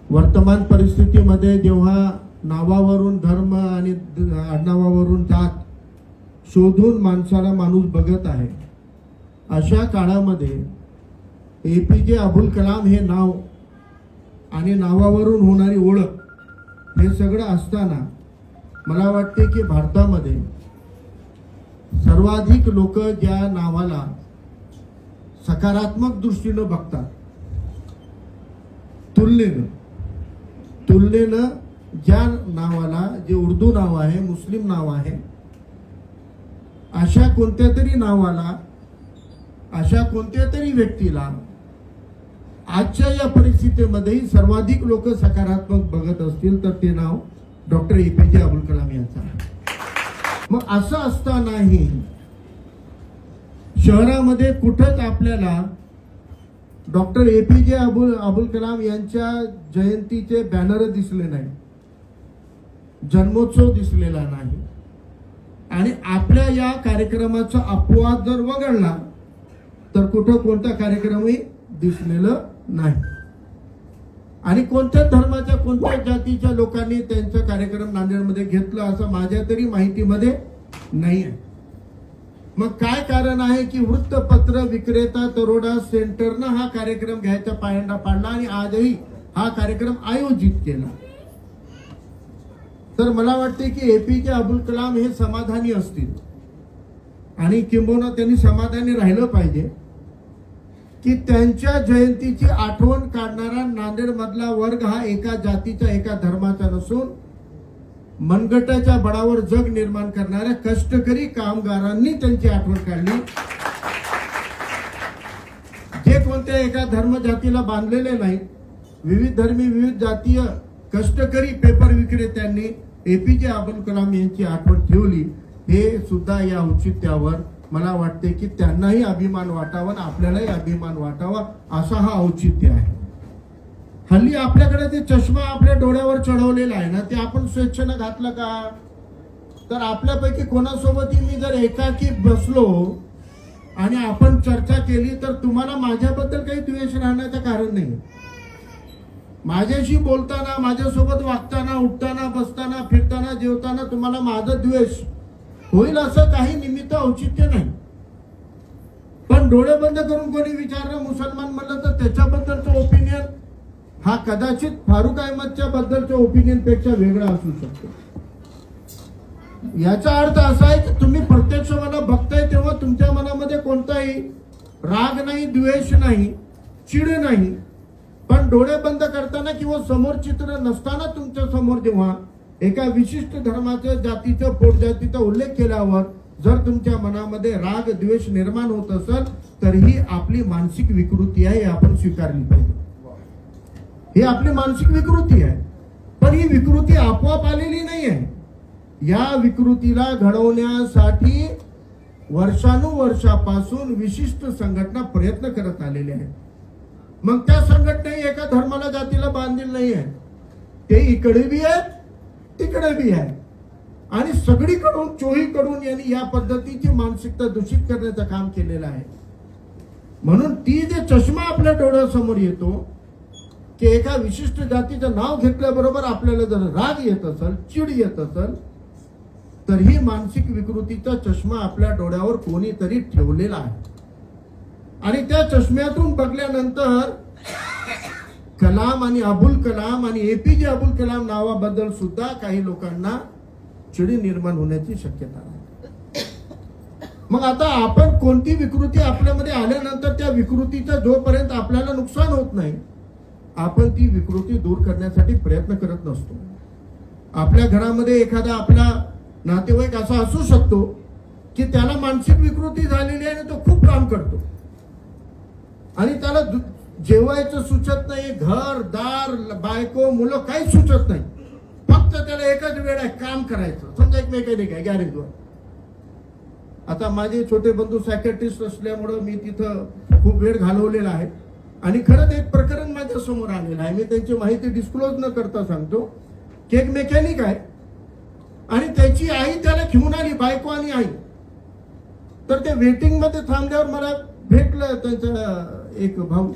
वर्तमान परिस्थितीमध्ये जेव्हा नावावरून धर्म आणि आडनावावरून जात शोधून माणसाला माणूस बघत आहे, अशा काळामध्ये APJ अब्दुल कलाम हे नाव आणि नावावरून होणारी ओळख हे सगळं असताना मला वाटते की भारतामध्ये सर्वाधिक लोक ज्या नावाला सकारात्मक दृष्टीने बघतात, तुलनेनं ज्या नावाला, जे उर्दू नाव आहे, मुस्लिम नाव आहे, अशा कोणत्या तरी नावाला, अशा कोणत्या तरी व्यक्तीला आजच्या या परिस्थितीमध्ये सर्वाधिक लोक सकारात्मक बघत असतील तर ते नाव डॉक्टर APJ अब्दुल कलाम यांचं आहे. मग असं असतानाही शहरामध्ये कुठंच आपल्याला डॉक्टर APJ अब्दुल कलाम यांच्या जयंतीचे बॅनर दिसले नाही, जन्मोत्सव दिसलेला नाही. आणि आपल्या या कार्यक्रमाचा अपवाद जर वगळला तर कुठं कोणता कार्यक्रमही दिसलेला नाही. आणि कोणत्या धर्माच्या, कोणत्या जातीच्या लोकांनी त्यांचा कार्यक्रम नांदेडमध्ये घेतला असं माझ्या तरी माहितीमध्ये नाही आहे. मग काय कारण आहे की वृत्तपत्र विक्रेता तरोडा सेंटरनं हा कार्यक्रम घ्यायचा पायंडा पाडला आणि आजही हा कार्यक्रम आयोजित केला. तर मला वाटते की APJ अब्दुल कलाम हे समाधानी असतील आणि किंबहुना त्यांनी समाधानी राहिलं पाहिजे की त्यांच्या जयंतीची आठवण काढणारा नांदेड मधला वर्ग हा एका जातीचा, एका धर्माचा नसून मनगटाच्या बळावर जग निर्माण करणाऱ्या कष्टकरी कामगारांनी त्यांची आठवण काढली. जे कोणत्या एका धर्म जातीला बांधलेले नाही, विविध धर्मी, विविध जातीय कष्टकरी पेपर विक्रेत्यांनी APJ अब्दुल कलाम यांची आठवण ठेवली. हे सुद्धा या औचित्यावर मला वाटते की त्यांनाही अभिमान वाटावा आणि आपल्यालाही अभिमान वाटावा असा हा औचित्य आहे. हल्ली आपल्याकडे ते चष्मा आपल्या डोळ्यावर चढवलेला आहे ना, ते आपण स्वेच्छेनं घातलं का? तर आपल्यापैकी कोणासोबतही मी जर एकाकी बसलो आणि आपण चर्चा केली तर तुम्हाला माझ्याबद्दल काही द्वेष राहण्याचं कारण नाही. माझ्याशी बोलताना, माझ्यासोबत वागताना, उठताना, बसताना, फिरताना, जेवताना तुम्हाला माझा द्वेष होईल असं काही निमित्त औचित्य नाही. पण डोळे बंद करून कोणी विचारलं मुसलमान म्हणलं तर त्याच्याबद्दलचं ओपिनियन हा कदाचित फारुख अहमदच्या बद्दलच्या ओपिनियन पेक्षा वेगळा असू शकतो. याचा अर्थ असा आहे की तुम्ही प्रत्यक्ष मला बघताय तेव्हा तुमच्या मनामध्ये कोणताही राग नाही, द्वेष नाही, चिड नाही. पण डोळे बंद करताना किंवा समोर चित्र नसताना तुमच्या समोर जेव्हा एका विशिष्ट धर्माच्या, जातीचा, पोटजातीचा उल्लेख केल्यावर जर तुमच्या मनामध्ये राग, द्वेष निर्माण होत असेल तर ही आपली मानसिक विकृती आहे, आपण स्वीकारली पाहिजे. ही आपली मानसिक विकृती आहे. पण ही विकृती आपोआप आलेली नाही आहे. या विकृतीला घडवण्यासाठी वर्षानुवर्षापासून विशिष्ट संघटना प्रयत्न करत आलेल्या आहेत. मग त्या संघटनेने एका धर्माला, जातीला बांधलेलं नाही आहे. ते इकडे बी आहेत, तिकडे बी आहे आणि सगळीकडून, चोहीकडून यांनी या पद्धतीची मानसिकता दूषित करण्याचं काम केलेलं आहे. म्हणून ती जे चष्मा आपल्या डोळ्यासमोर येतो की एका विशिष्ट जातीचं नाव घेतल्याबरोबर आपल्याला जर राग येत असेल, चिड येत असेल तर ही मानसिक विकृतीचा चष्मा आपल्या डोळ्यावर कोणीतरी ठेवलेला आहे. आणि त्या चष्म्यातून बघल्यानंतर कलाम आणि अब्दुल कलाम आणि APJ अब्दुल कलाम नावाबद्दल सुद्धा काही लोकांना चिडी निर्माण होण्याची शक्यता आहे. मग आता आपण कोणती विकृती आपल्यामध्ये आल्यानंतर त्या विकृतीचा जोपर्यंत आपल्याला नुकसान होत नाही आपण ती विकृती दूर करण्यासाठी प्रयत्न करत नसतो. आपल्या घरामध्ये एखादा आपला नातेवाईक असा असू शकतो की त्याला मानसिक विकृती झालेली आहे आणि तो खूप काम करतो आणि त्याला जेवायचं सुचत नाही, घर दार, बायको, मुलं काही सुचत नाही. फक्त त्याला एकच वेळ आहे काम करायचं. समजा एक मेकॅनिक आहे गॅरेजवर. आता माझे छोटे बंधू सायकॅट्रिस्ट असल्यामुळे मी तिथं खूप वेळ घालवलेला आहे आणि खरंच एक प्रकरण माझ्या समोर आलेलं आहे. मी त्यांची माहिती डिस्क्लोज न करता सांगतो की एक मेकॅनिक आहे आणि त्याची आई त्याला घेऊन आली, बायको आणि आई. तर ते वेटिंग मध्ये थांबल्यावर मला भेटलं त्यांचा एक भाऊ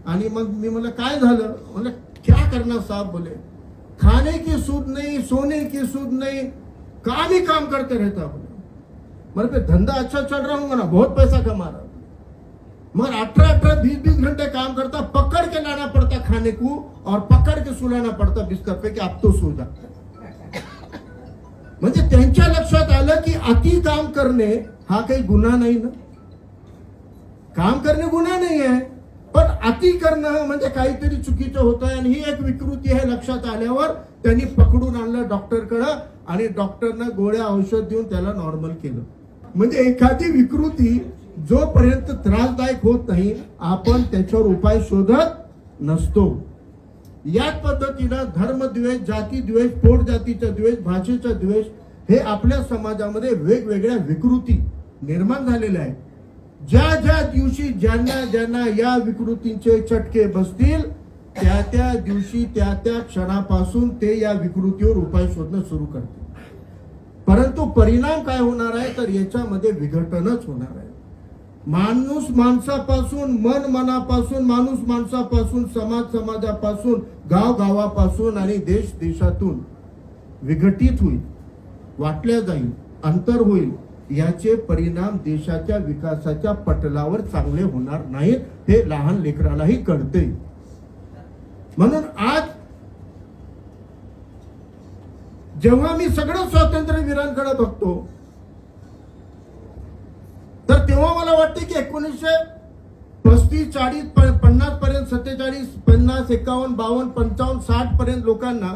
आणि मग मी म्हणलं काय झालं? म्हणलं क्या करना साहब, बोले खाने की सूद नहीं, सोने की सूद नहीं, काम ही काम करते रहता। बोले पे धंधा अच्छा चल रहा होगा ना, बहुत पैसा कमा रहा, मगर 18-18, 20-20 घंटे काम करता, पकड़ के लाना पड़ता खाने को और पकड़ के सुलाना पड़ता बिस्तर पे कि अब तो सो जा। म्हणजे त्यांच्या लक्षात आलं की अति काम करणे हा काही गुन्हा नाही ना, काम करणे गुन्हा नाही आहे, पण अति करणं म्हणजे काहीतरी चुकीचं होत आहे आणि ही एक विकृती आहे। लक्षात आल्यावर त्यांनी पकडून आणलं डॉक्टरकडे आणि डॉक्टरने गोळ्या औषध देऊन त्याला नॉर्मल केलं। म्हणजे एखादी विकृती जोपर्यंत त्रासदायक होत नाही आपण त्याच्यावर उपाय शोधत नसतो। याच पद्धतीने धर्मद्वेष, जातीद्वेष, पोट जातीचा द्वेष, भाषेचा द्वेष हे आपल्या समाजामध्ये वेगवेगळ्या विकृती निर्माण झालेल्या आहेत। ज्या ज्या दिवशी ज्यांना ज्यांना या विकृतींचे चटके बसतील त्या त्या दिवशी त्या त्या क्षणापासून ते या विकृतीवर उपाय शोधणं सुरू करतील। परंतु परिणाम काय होणार आहे तर याच्यामध्ये विघटनच होणार आहे। माणूस माणसापासून, मन मनापासून, माणूस माणसापासून, समाज समाजापासून, गाव गावापासून आणि देश देशातून विघटित होईल, वाटल्या जाईल, अंतर होईल। याचे परिणाम देशाच्या विकासाच्या पटलावर चांगले होणार नाहीत, हे लहान लेकरालाही कळते। म्हणून आज जेव्हा मी सगळं स्वातंत्र्यवीरांकडे बघतो तर तेव्हा मला वाटते की 1935, 40, 50 पर्यंत, 47, 50, 51, 52, 55, 60 पर्यंत लोकांना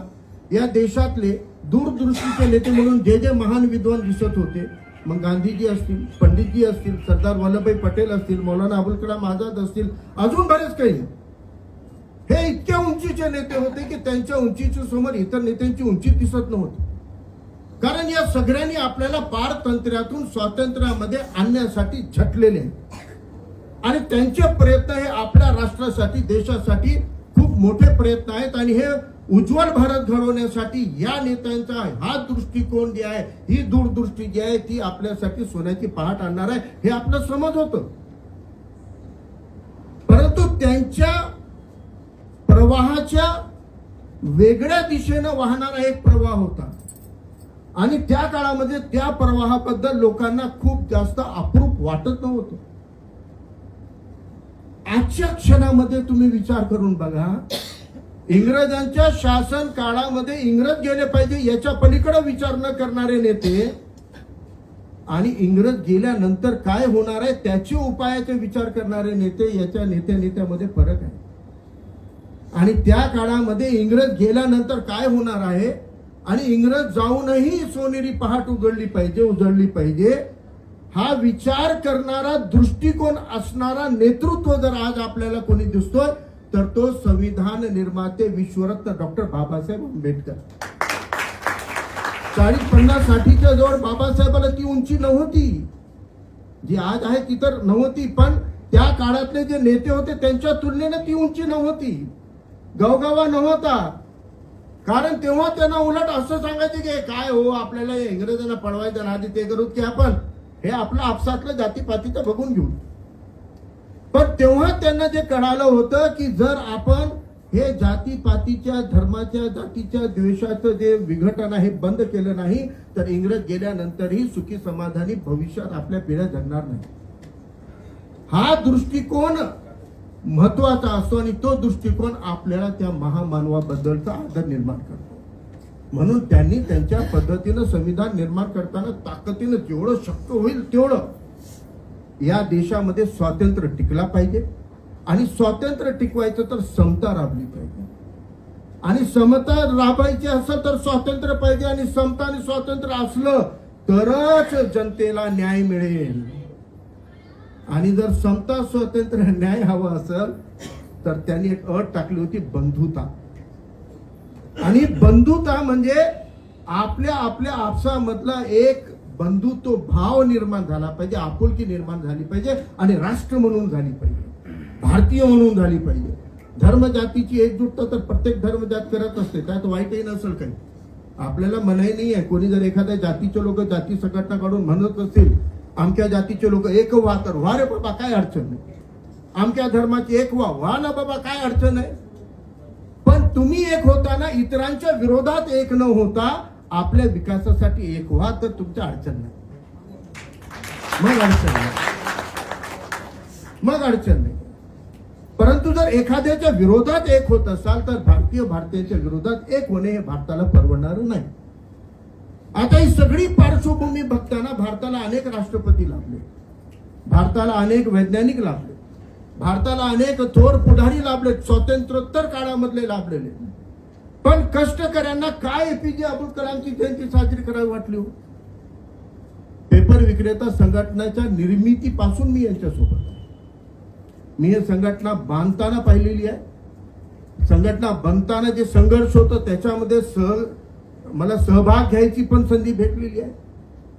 या देशातले दूरदृष्टीचे नेते म्हणून जे जे महान विद्वान दिसत होते, मग गांधीजी असतील, पंडितजी असतील, सरदार वल्लभभाई पटेल असतील, मौलाना अबुल कलाम आझाद असतील, अजून बरेच काही, हे इतक्या उंचीचे नेते होते की त्यांच्या उंचीच्या समोर इतर नेत्यांची उंची दिसत नव्हती। कारण या सगळ्यांनी आपल्याला पारतंत्र्यातून स्वातंत्र्यामध्ये आणण्यासाठी झटलेले आणि त्यांचे प्रयत्न हे आपल्या राष्ट्रासाठी, देशासाठी खूप मोठे प्रयत्न आहेत आणि हे उज्ज्वल भारत घडवण्यासाठी या नेत्यांचा हा दृष्टिकोन जे आहे, ही दूरदृष्टी जी आहे ती आपल्यासाठी सोन्याची पहाट आणणार आहे हे आपलं समज होतं। परंतु त्यांच्या प्रवाहाच्या वेगळ्या दिशेने वाहणारा एक प्रवाह होता आणि त्या काळामध्ये त्या प्रवाहाबद्दल लोकांना खूप जास्त अप्रूप वाटत नव्हतं। आजच्या क्षणामध्ये तुम्ही विचार करून बघा, इंग्रजांच्या शासन काळामध्ये इंग्रज गेले पाहिजे याच्या पलीकडे विचार न करणारे नेते आणि इंग्रज गेल्यानंतर काय होणार आहे त्याचे उपायाचे विचार करणारे नेते, याच्या नेत्यामध्ये फरक आहे। आणि त्या काळामध्ये इंग्रज गेल्यानंतर काय होणार आहे आणि इंग्रज जाऊनही सोनेरी पहाट उजळली पाहिजे हा विचार करणारा, दृष्टिकोन असणारा नेतृत्व जर आज आपल्याला कोणी दिसतोय तर तो संविधान निर्माते विश्वरत्न डॉक्टर बाबासाहेब आंबेडकर। 40, 50, 60च्या जवळ बाबासाहेबाला ती उंची नव्हती जी आज आहे, ती तर नव्हती, पण त्या काळातले जे नेते होते त्यांच्या तुलनेने ती उंची नव्हती, गवगवा नव्हता। कारण तेव्हा त्यांना उलट असं सांगायचे की काय हो, आपल्याला इंग्रजांना पळवायचं ना, आधी ते करू की आपण हे आपलं आपसातलं जातीपातीचं बघून घेऊ। पण तेव्हा त्यांना जे कळालं होतं की जर आपण हे जातीपातीच्या, धर्माच्या, जातीच्या द्वेषाचं जे विघटन आहे बंद केलं नाही तर इंग्रज गेल्यानंतरही सुखी समाधानी भविष्यात आपल्या पिढ्या जगणार नाही। हा दृष्टिकोन महत्वाचा असतो आणि तो दृष्टिकोन आपल्याला त्या महामानवाबद्दलचा आदर निर्माण करतो। म्हणून त्यांनी त्यांच्या पद्धतीने संविधान निर्माण करताना ताकदीने जेवढं शक्य होईल तेवढं या देशामध्ये स्वातंत्र्य टिकला पाहिजे आणि स्वातंत्र्य टिकवायचं तर समता राबली पाहिजे आणि समता राबायची असेल तर स्वातंत्र्य पाहिजे आणि समता आणि स्वातंत्र्य असलं तरच जनतेला न्याय मिळेल। आणि जर समता, स्वातंत्र्य, न्याय हवा असेल तर त्यांनी एक अट टाकली होती, बंधुता। आणि बंधुता म्हणजे आपल्या आपसामधला एक बंधुत्व भाव निर्माण झाला पाहिजे, आपुलकी निर्माण झाली पाहिजे आणि राष्ट्र म्हणून झाली पाहिजे, भारतीय म्हणून झाली पाहिजे। धर्म जातीची एकजुटता तर प्रत्येक धर्मजात करत असते, त्यात वाईटही नसेल काही, आपल्याला मनाई नाही आहे। कोणी जर एखाद्या जातीचे लोक जाती संघटना काढून म्हणत असतील आमच्या जातीचे लोक एक व्हा तर व्हा रे बाबा, काय अडचण नाही, आमच्या धर्माची एक व्हा ना बाबा, काय अडचण आहे। पण तुम्ही एक होताना इतरांच्या विरोधात एक न होता आपल्या विकासासाठी एक व्हा, तर तुमच्या अडचण नाही, मग अडचण नाही. परंतु जर एखाद्याच्या विरोधात एक होत असाल तर भारतीयांच्या विरोधात एक होणे हे भारताला परवडणार नाही. आता ही सगळी पार्श्वभूमी बघताना भारताला अनेक राष्ट्रपती लाभले, भारताला अनेक वैज्ञानिक लाभले, भारताला अनेक थोर पुढारी लाभले, स्वातंत्र्योत्तर काळामधले लाभलेले. पण कष्टकऱ्यांना काय एपीजे अब्दुल कलामची जयंती साजरी करावी वाटली हो? पेपर विक्रेता संघटनेच्या निर्मितीपासून मी यांच्यासोबत आहे. मी हे संघटना बांधताना पाहिलेली आहे. संघटना बनताना जे संघर्ष होतं त्याच्यामध्ये मला सहभाग घ्यायची पण संधी भेटलेली आहे.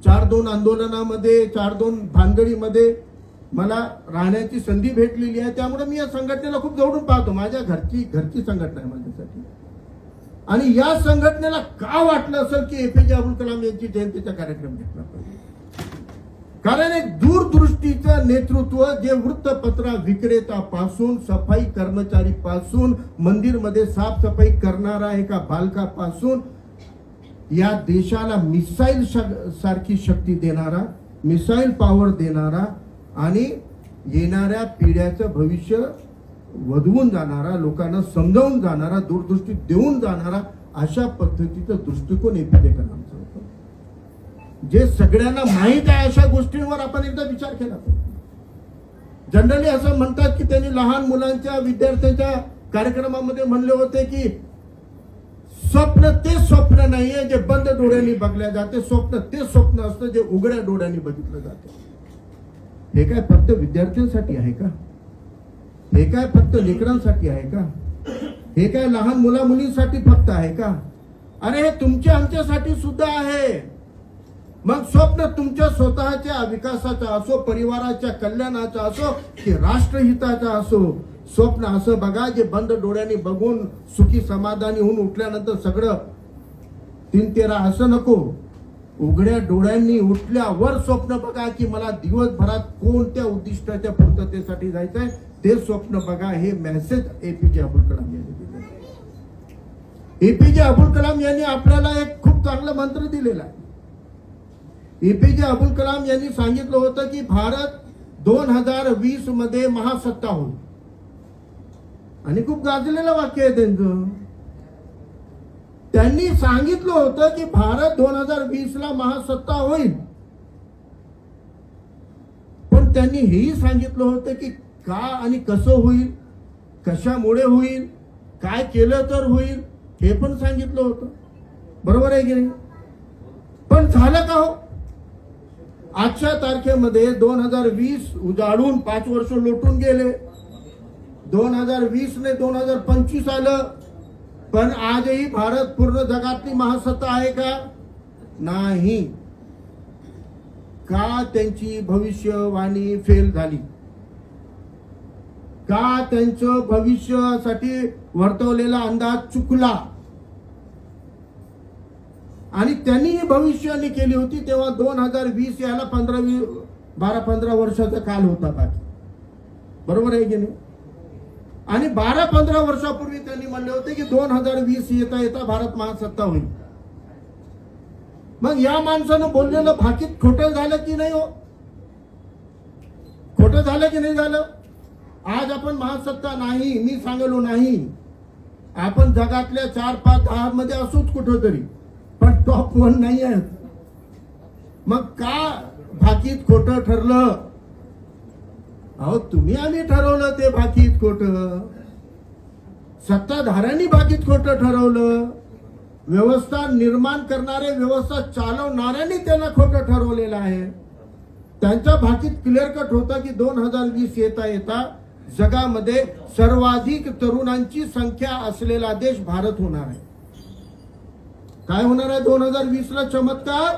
4-2 आंदोलनामध्ये, 4-2 भानगडीमध्ये मला राहण्याची संधी भेटलेली आहे. त्यामुळे मी या संघटनेला खूप जवळून पाहतो. माझ्या घरची संघटना आहे माझ्यासाठी. आणि या संघटनेला का वाटलं असेल की एपीजे अब्दुल कलाम यांची जयंतीचा कार्यक्रम घेतला पाहिजे? कारण एक दूरदृष्टीचं नेतृत्व जे वृत्तपत्र विक्रेतापासून, सफाई कर्मचारी पासून, मंदिरमध्ये साफसफाई करणारा एका बालकापासून या देशाला मिसाईल सारखी शक्ती देणारा, मिसाईल पॉवर देणारा आणि येणाऱ्या पिढ्याचं भविष्य वधवून जाणारा, लोकांना समजावून जाणारा, दूरदृष्टी देऊन जाणारा अशा पद्धतीचा दृष्टिकोन एपीजे कलामचा होता. जे सगळ्यांना माहीत आहे अशा गोष्टींवर आपण एकदा विचार केला पाहिजे. जनरली असं म्हणतात की त्यांनी लहान मुलांच्या, विद्यार्थ्यांच्या कार्यक्रमामध्ये म्हणले होते की स्वप्न ते स्वप्न नाहीये जे बंद डोळ्यांनी बघल्या जाते, स्वप्न ते स्वप्न असतं जे उघड्या डोळ्यांनी बघितलं जाते. हे काय फक्त विद्यार्थ्यांसाठी आहे का? हे काय फक्त लेकरांसाठी आहे का? हे काय लहान मुला मुलींसाठी फक्त आहे का? अरे हे तुमच्या आमच्यासाठी सुद्धा आहे. मग स्वप्न तुमच्या स्वतःच्या विकासाचा असो, परिवाराच्या कल्याणाचा असो की राष्ट्रहिताचा असो, स्वप्न असं बघा जे बंद डोळ्यांनी बघून सुखी समाधानी होऊन उठल्यानंतर सगळं 3-13 असं नको. उघड्या डोळ्यांनी उठल्यावर स्वप्न बघा की मला दिवसभरात कोणत्या उद्दिष्टाच्या पूर्ततेसाठी जायचंय ते स्वप्न बघा. हे मेसेज एपीजे अब्दुल कलाम यांनी दिले. एपीजे अब्दुल कलाम यांनी आपल्याला एक खूप चांगला मंत्र दिलेला आहे. एपीजे अब्दुल कलाम यांनी सांगितलं होतं की भारत 2020 मध्ये महासत्ता होईल. आणि खूप गाजलेलं वाक्य आहे त्यांचं. त्यांनी सांगितलं होतं की भारत 2020 ला महासत्ता होईल. पण त्यांनी हेही सांगितलं होतं की का आणि कसं होईल, कशामुळे होईल, काय केलं तर होईल हे पण सांगितलं होतं. बरोबर आहे की नाही? पण झालं का हो? आजच्या तारखेमध्ये 2020 उजाडून 5 वर्ष लोटून गेले. 2020 ने 2025 आलं. पण आजही भारत पूर्ण जगातली महासत्ता आहे का? नाही. का त्यांची भविष्यवाणी फेल झाली? का त्यांचं भविष्यासाठी वर्तवलेला अंदाज चुकला? आणि त्यांनी भविष्यवाणी केली होती तेव्हा 2020 याला 12-15 वर्षाचा काल होता बाकी. बरोबर आहे की नाही? आणि 12-15 वर्षापूर्वी त्यांनी म्हणले होते की 2020 येता येता भारत महासत्ता होईल. मग या माणसानं बोललेलं भाकीत खोटं झालं की नाही हो? खोटं झालं की नाही झालं? आज आपण महासत्ता नाही, मी सांगलो नाही. आपण जगातल्या 4-5-10 मध्ये असोच कुठंतरी, पण टॉप 1 नाही आहे. मग का भाकीत खोटं ठरलं? अहो तुम्ही आम्ही ठरवलं ते भाकीत खोटं. सत्ताधाऱ्यांनी भाकीत खोटं ठरवलं. व्यवस्था निर्माण करणारे, व्यवस्था चालवणाऱ्यांनी त्यांना खोटं ठरवलेलं आहे. त्यांच्या भाकीत क्लिअर कट होता की 2020 येता येता जगामध्ये सर्वाधिक तरुणांची संख्या असलेला देश भारत होणार आहे. काय होणार आहे 2020 ला चमत्कार?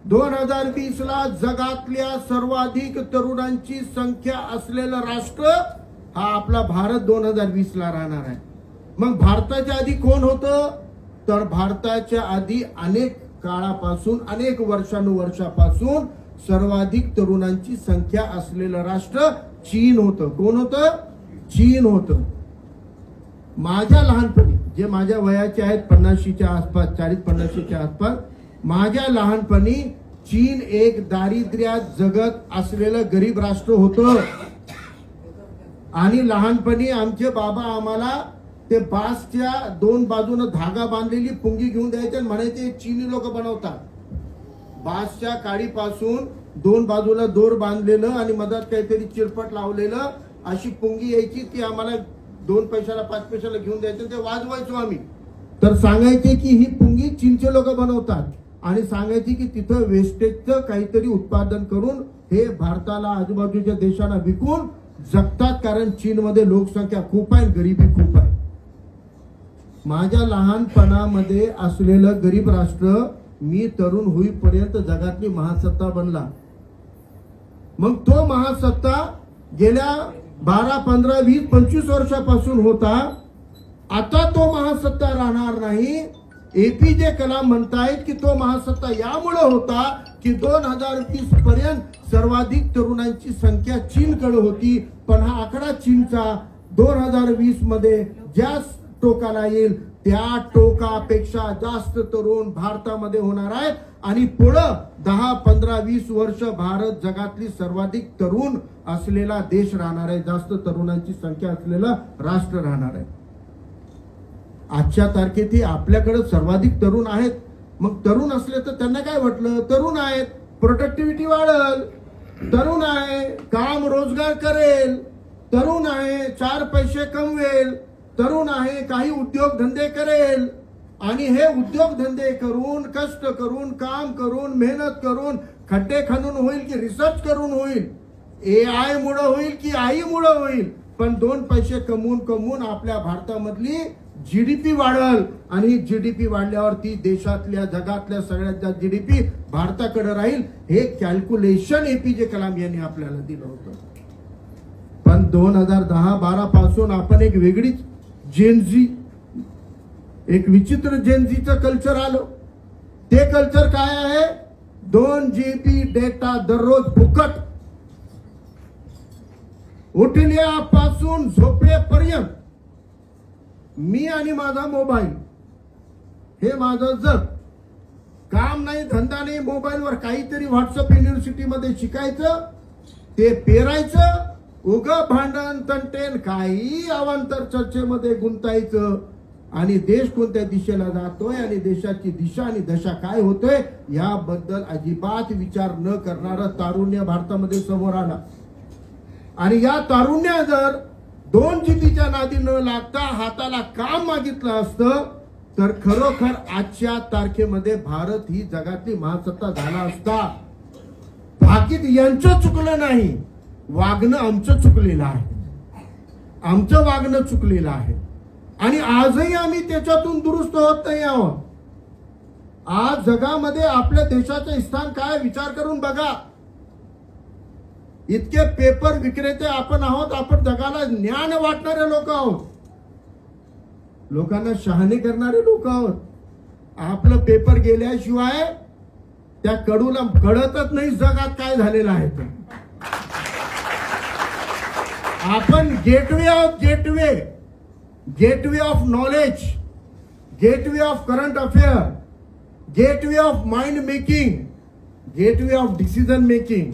2020 ला जगातल्या सर्वाधिक तरुणांची संख्या असलेलं राष्ट्र हा आपला भारत 2020 ला राहणार आहे. मग भारताच्या आधी कोण होतं? तर भारताच्या आधी अनेक काळापासून, अनेक वर्षानुवर्षापासून सर्वाधिक तरुणांची संख्या असलेलं राष्ट्र चीन होतं. कोण होतं? चीन होतं. माझ्या लहानपणी, जे माझ्या वयाचे आहेत 50च्या आसपास, 40-50च्या आसपास, माझ्या लहानपणी चीन एक दारिद्र्यात जगत असलेलं गरीब राष्ट्र होतं. आणि लहानपणी आमचे बाबा आम्हाला ते बासच्या 2 बाजूनं धागा बांधलेली पुंगी घेऊन द्यायचे आणि म्हणायचे चीनी लोक बनवतात. बासच्या काडीपासून 2 बाजूला दोर बांधलेलं आणि मधात काहीतरी चिरपट लावलेलं अशी पुंगी यायची. ती आम्हाला 2 पैशाला 5 पैशाला घेऊन द्यायचं, ते वाजवायचो आम्ही. तर सांगायचे की ही पुंगी चीनचे लोक बनवतात आणि सांगायचे की तिथं वेस्टेजचं काहीतरी उत्पादन करून हे भारताला आजूबाजूच्या देशांना विकून जगतात, कारण चीनमध्ये लोकसंख्या खूप आहे, गरिबी खूप आहे. माझ्या लहानपणामध्ये असलेलं गरीब राष्ट्र मी तरुण होईपर्यंत जगातली महासत्ता बनला. मग तो महासत्ता गेल्या 12, 15, 20, 25 वर्षापासून होता. आता तो महासत्ता राहणार नाही. एपीजे कलाम म्हणतायत की तो महासत्ता यामुळे होता की 2020 पर्यंत सर्वाधिक तरुणांची संख्या चीनकडे होती, पण हा आकडा चीनचा 2020 मध्ये ज्या टोकाला येईल त्या टोकापेक्षा जास्त तरुण भारतामध्ये होणार आहेत. आणि पुढं 10, 15, 20 वर्ष भारत जगातली सर्वाधिक तरुण असलेला देश राहणार आहे, जास्त तरुणांची संख्या असलेला राष्ट्र राहणार आहे. आजच्या तारखेत आपल्याकडे सर्वाधिक तरुण आहेत. मग तरुण असले तर त्यांना काय वाटलं, तरुण आहेत, प्रोडक्टिव्हिटी वाढेल, तरुण आहे काम रोजगार करेल, तरुण आहे 4 पैसे कमवेल, तरुण आहे काही उद्योगधंदे करेल. आणि हे उद्योगधंदे करून, कष्ट करून, काम करून, मेहनत करून, खड्डे खणून होईल की रिसर्च करून होईल, AI मुळे होईल की आई मुळे होईल, पण 2 पैसे कमवून कमवून आपल्या भारतामधली GDP वाढेल. आणि GDP वाढल्यावर ती देशातल्या जगातल्या सगळ्यात जास्त GDP भारताकडे राहील. हे कॅल्क्युलेशन एपीजे कलाम यांनी आपल्याला दिलं होतं. पण 2010-12 पासून आपण एक वेगळीच जेनझी, एक विचित्र जेनझीचं कल्चर आलो. ते कल्चर काय आहे, 2 GB डेटा दररोज फुकट, उठल्यापासून झोपेपर्यंत मी आणि माझा मोबाईल, हे माझं जग. काम नाही, धंदा नाही, मोबाईलवर काहीतरी व्हॉट्सअप युनिव्हर्सिटीमध्ये शिकायचं, ते पेरायचं, उगा भांडण तंटेन काही अवांतर चर्चेमध्ये गुंतायचं. आणि देश कोणत्या दिशेला जातोय आणि देशाची दिशा आणि दशा काय होतोय याबद्दल अजिबात विचार न करणारं तारुण्य भारतामध्ये समोर आला. आणि या तारुण्या जर 2 GBच्या नादी न लागता हाताला काम मागितलं असतं तर खरोखर आजच्या तारखेमध्ये भारत ही जगातली महासत्ता झाला असता. भाकीत यांचं चुकलं नाही, वागणं आमचं चुकलेलं आहे, आमचं वागणं चुकलेलं आहे. आणि आजही आम्ही त्याच्यातून दुरुस्त होत नाही आहोत. आज जगामध्ये आपल्या देशाचे स्थान काय विचार करून बघा. इतके पेपर विक्रेते आपण आहोत, आपण जगाला ज्ञान वाटणारे लोक आहोत, लोकांना शहाणे करणारे लोक आहोत. आपलं पेपर गेल्याशिवाय त्या कडूला कळतच नाही जगात काय झालेलं आहे. आपण gateway of gateway of knowledge, gateway of current affair, gateway of mind making, gateway of decision making.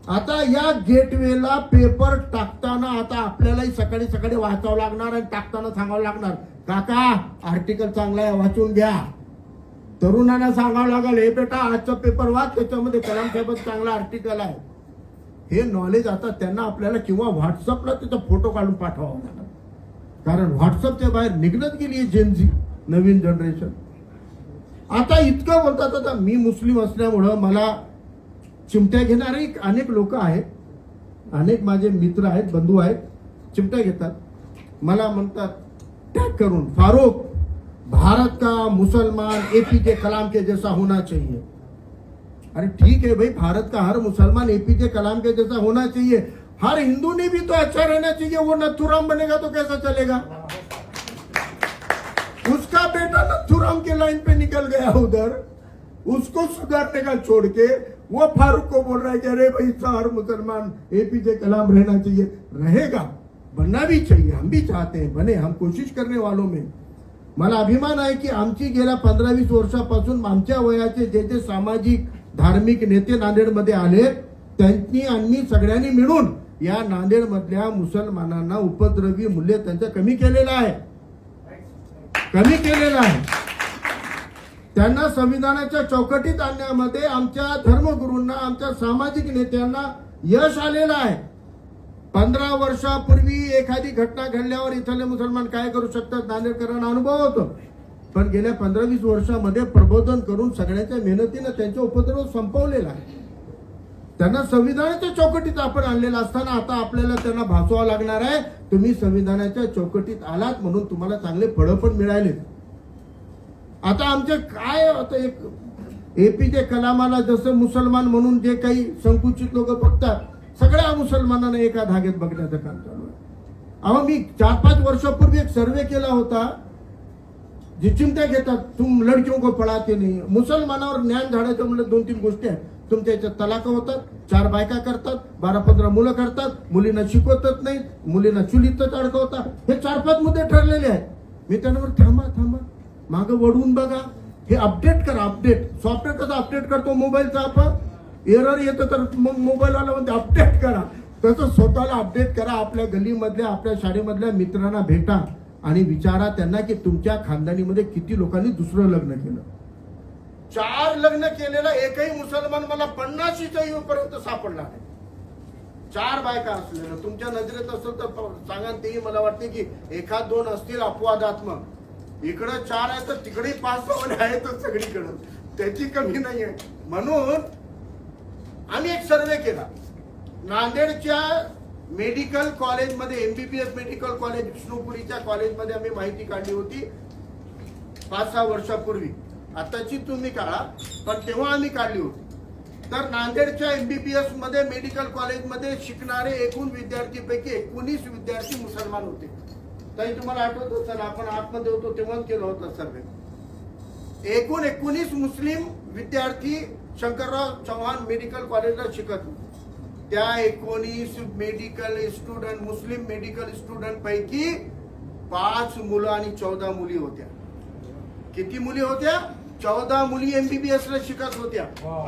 आता या गेटवेला पेपर टाकताना आता आपल्यालाही सकाळी सकाळी वाचावं लागणार आणि टाकताना सांगावं लागणार, काका आर्टिकल चांगला आहे वाचून घ्या. तरुणांना सांगावं लागेल, हे बेटा आजचा पेपर वाच, त्याच्यामध्ये कलाम साहेबांचं चांगला आर्टिकल आहे. हे नॉलेज आता त्यांना आपल्याला किंवा व्हॉट्सअपला त्याचा फोटो काढून पाठवावा लागेल, कारण व्हॉट्सअपच्या बाहेर निघत गेली जेनझी नवीन जनरेशन. आता इतकं बोलतात. आता मी मुस्लिम असल्यामुळं मला चिमट्या घेणारे अनेक लोक आहेत, अनेक माझे मित्र आहेत, बंधू आहेत, चिमट्या घेतात. मला म्हणतात टॅग करून, फारूक भारत का मुसलमान एपीजे कलाम के जैसा होना चाहिए. अरे ठीक है भाई, भारत का हर मुसलमान एपीजे कलाम के जैसा होना चाहिए, हर हिंदू ने भी तो अच्छा रहना चाहिए. वो नथुराम बनेगा तो कैसा चलेगा. उसका बेटा नथुराम के लाइन पे निकल गया उधर, उसको सुधारने का छोड़ के वो फारूक को बोल रहा है कि अरे भाई हर मुसलमान एपीजे कलाम रहना चाहिए. रहेगा बनना भी चाहिए, हम भी चाहते हैं बने, हम कोशिश करने वालों में मला अभिमान आहे की आमची गेल्या 15-20 वर्षापासून आमच्या वयाचे जे जे सामाजिक धार्मिक नेते नांदेडमध्ये आले त्यांनी आम्ही सगळ्यांनी मिळून या नांदेड मधल्या मुसलमानांना उपद्रवी मूल्य त्यांचं कमी केलेलं आहे, कमी केलेलं आहे. त्यांना संविधानाच्या चौकटीत आणण्यामध्ये आमच्या धर्मगुरूंना आमच्या सामाजिक नेत्यांना यश आलेलं आहे. 15 वर्षापूर्वी एखादी घटना घडल्यावर इथले मुसलमान काय करू शकतात नांदेडकरांना अनुभव होतो, पण गेल्या 15-20 वर्षामध्ये प्रबोधन करून सगळ्यांच्या मेहनतीने त्यांचा उपद्रव संपवलेला आहे. त्यांना संविधानाच्या चौकटीत आपण आणलेला असताना आता आपल्याला त्यांना भासवावं लागणार आहे तुम्ही संविधानाच्या चौकटीत आलात म्हणून तुम्हाला चांगले फळं पण मिळाले. आता आमचे काय होतं, एक एपीजे कलामाला जसं मुसलमान म्हणून जे काही संकुचित लोक बघतात सगळ्या मुसलमानांना एका धाग्यात बघण्याचं काम चालू आहे. अहो मी 4-5 वर्षापूर्वी एक सर्वे केला होता, जी चिंता घेतात तुम लडकियों को पढ़ाते नहीं. मुसलमानावर ज्ञान झाडायचं म्हणलं 2-3 गोष्टी आहेत. तुमच्या याच्यात तलाक होतात, 4 बायका करतात, 12-15 मुलं करतात, मुलींना शिकवतच नाही, मुलींना चुलीतच अडकवतात. हे 4-5 मुद्दे ठरलेले आहेत. मी त्यांना थांबा मागं वळून बघा, हे अपडेट करा. अपडेट सॉफ्टवेअर कसं अपडेट करतो मोबाईलचा आपण, एरर येतं तर मग मोबाईलवाला म्हणते अपडेट करा, तसं स्वतःला अपडेट करा. आपल्या गल्लीमधल्या आपल्या शाळेमधल्या मित्रांना भेटा आणि विचारा त्यांना की तुमच्या खानदानीमध्ये किती लोकांनी दुसरं लग्न केलं. 4 लग्न केलेला एकही मुसलमान मला 50च्या येऊपर्यंत सापडला नाही. 4 बायका असलेलं तुमच्या नजरेत असेल तर सांगा. तेही मला वाटते की 1-2 असतील अपवादात्मक. इकडं 4 आहे तर तिकडे 5-6 आहेतच सगळीकडं, त्याची कमी नाही आहे. म्हणून आम्ही एक सर्वे केला नांदेडच्या मेडिकल कॉलेजमध्ये, एमबीबीएस मेडिकल कॉलेज विष्णुपुरीच्या कॉलेजमध्ये आम्ही माहिती काढली होती 5-6 वर्षापूर्वी. आताची तुम्ही काढा, पण तेव्हा आम्ही काढली होती. तर नांदेडच्या एमबीबीएस मध्ये मेडिकल कॉलेजमध्ये शिकणारे एकूण विद्यार्थीपैकी 19 विद्यार्थी मुसलमान होते. ताई तुम्हाला आठवत असेल आपण आतमध्ये होतो तेव्हा केलं होतं सर्वे. एकूण 19 मुस्लिम विद्यार्थी शंकरराव चव्हाण मेडिकल कॉलेजला शिकत होते. त्या 19 मेडिकल स्टुडंट मुस्लिम मेडिकल स्टुडंट पैकी 5 मुलं आणि 14 मुली होत्या. किती मुली होत्या? 14 मुली एमबीबीएस ला शिकत होत्या.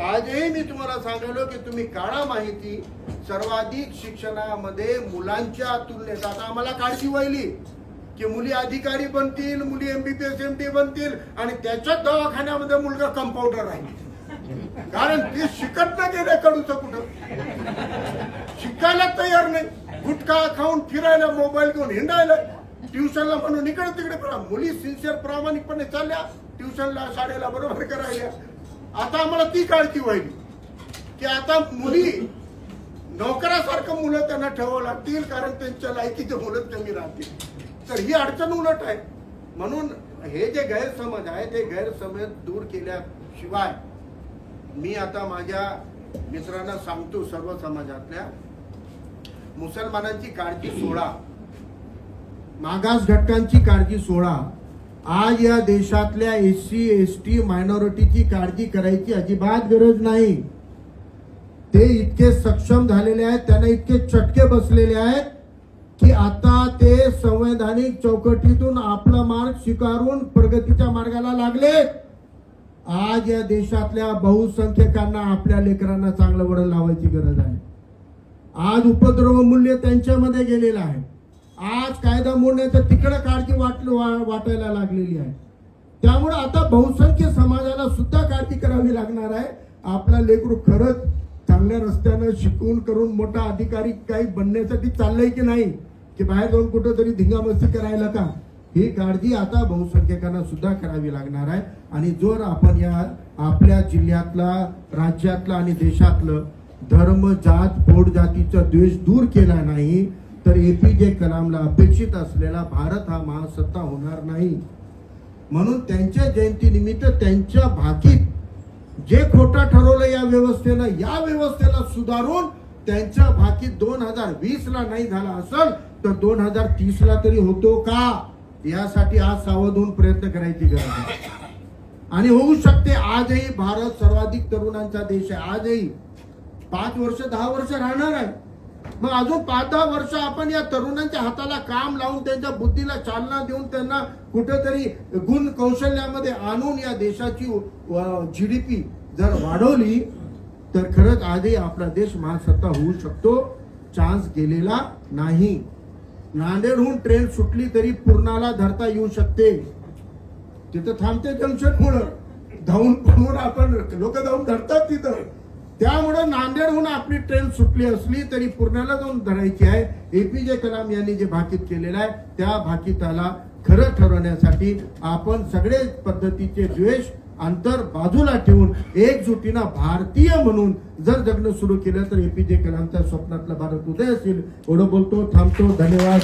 आजही मी तुम्हाला सांगितलं की तुम्ही काढा माहिती, सर्वाधिक शिक्षणामध्ये मुलांच्या तुलनेत आता आम्हाला काळजी व्हायली की मुली अधिकारी बनतील, मुली एमबीबीएस एमडी बनतील आणि त्याच्याच दवाखान्यामध्ये मुलगा कंपाऊंडर आहे. कारण ते शिकत न गेले कडूचं कुठं शिकायला तयार नाही, गुटखा खाऊन फिरायला, मोबाईल घेऊन हिंडायला, ट्युशनला म्हणून इकडे तिकडे. मुली सिन्सिअर प्रामाणिकपणे चालल्या ट्युशनला, शाळेला बरोबर करायला. आता आम्हाला ती काळजी व्हायली की आता मुली नोकरासारखं मुलं त्यांना ठेवावं लागतील कारण त्यांच्या लायकीचे मुलं कमी राहतील. तर ही अडचण उलट आहे. म्हणून हे जे गैरसमज आहे ते गैरसमज दूर केल्याशिवाय मी आता माझ्या मित्रांना सांगतो, सर्व समाजातल्या मुसलमानांची काळजी सोडा, मागास घटकांची काळजी सोडा. आज या देशातल्या एससी एसटी मायनॉरिटीची काळजी करायची अजिबात गरज नाही. ते इतके सक्षम झालेले आहेत, त्यांना इतके चटके बसलेले आहेत की आता ते संवैधानिक चौकटीतून आपला मार्ग स्वीकारून प्रगतीच्या मार्गाला लागले. आज या देशातल्या बहुसंख्यकांना आपल्या लेकरांना चांगलं वळण लावायची गरज आहे. आज उपद्रव मूल्य त्यांच्यामध्ये गेलेलं आहे. आज कायदा मोडण्याचं तिकडे काळजी वाटायला लागलेली आहे. त्यामुळे आता बहुसंख्य समाजाला सुद्धा काळजी करावी लागणार आहे. आपला लेकरू खरंच चांगल्या रस्त्यानं शिकून करून मोठा अधिकारी काही बनण्यासाठी चाललंय की नाही, की बाहेर जाऊन कुठेतरी धिंगामस्ती करायला का, ही काळजी आता बहुसंख्यकांना सुद्धा करावी लागणार आहे. आणि जर आपण या आपल्या जिल्ह्यातला, राज्यातला आणि देशातलं धर्म, जात, पोट जातीचा द्वेष दूर केला नाही तर एपीजे कलामला अपेक्षित असलेला भारत हा महासत्ता होणार नाही. म्हणून त्यांच्या जयंतीनिमित्त त्यांच्या भाकीत जे खोटा ठरवलं या व्यवस्थेनं, या व्यवस्थेला सुधारून त्यांच्या भाकीत 2020 ला नाही झाला असेल तर 2030 ला तरी होतो का, यासाठी आज सावध होऊन प्रयत्न करायची गरज आहे. आणि होऊ शकते. आजही भारत सर्वाधिक तरुणांचा देश आहे. आजही 5 वर्ष 10 वर्ष राहणार आहे. मग अजून 5-10 वर्ष आपण या तरुणांच्या हाताला काम लावून त्यांच्या बुद्धीला चालना देऊन त्यांना कुठेतरी गुण कौशल्यामध्ये आणून या देशाची GDP जर वाढवली तर खरंच आजही आपला देश महासत्ता होऊ शकतो. चान्स गेलेला नाही. नांदेडहून ट्रेन सुटली तरी पूर्णाला धरता येऊ शकते. तिथं थांबते जंक्शन मुळे धावून आपण लोक जाऊन धरतात तिथं. त्यामुळे नांदेडहून आपली ट्रेन सुटली असली तरी पूर्णाला जाऊन धरायची आहे. APJ कलाम यांनी जे भाकीत केलेलं आहे त्या भाकीताला खरं ठरवण्यासाठी आपण सगळे पद्धतीचे द्वेष अंतर बाजूला ठेवून एकजुटीनं भारतीय म्हणून जर जगणं सुरू केलं तर APJ कलामच्या स्वप्नातला भारत उदय असेल. एवढं बोलतो, थांबतो. धन्यवाद.